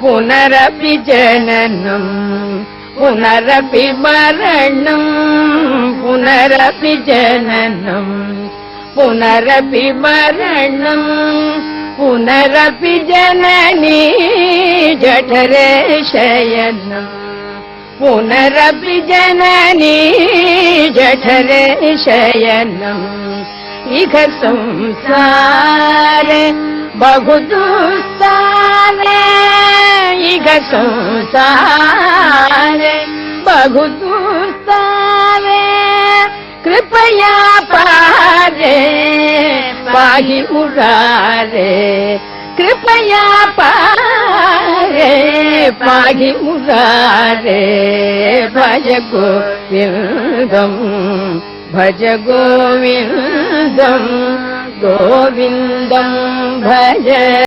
पुनरपि जननम् पुनरपि मरणम् पुनरपि जननम् पुनरपि मरणम् पुनरपि जननी जठरे शयनम् पुनरपि जननी जठरे शयनम् इह संसारे बहु दुस्सारे इह संसारे बहु दुस्सारे कृपया पारे पाहि मुरारे कृपया पारे पाहि मुरारे भज गोविन्दम् भज गोविन्दम् गोविन्दम् भज।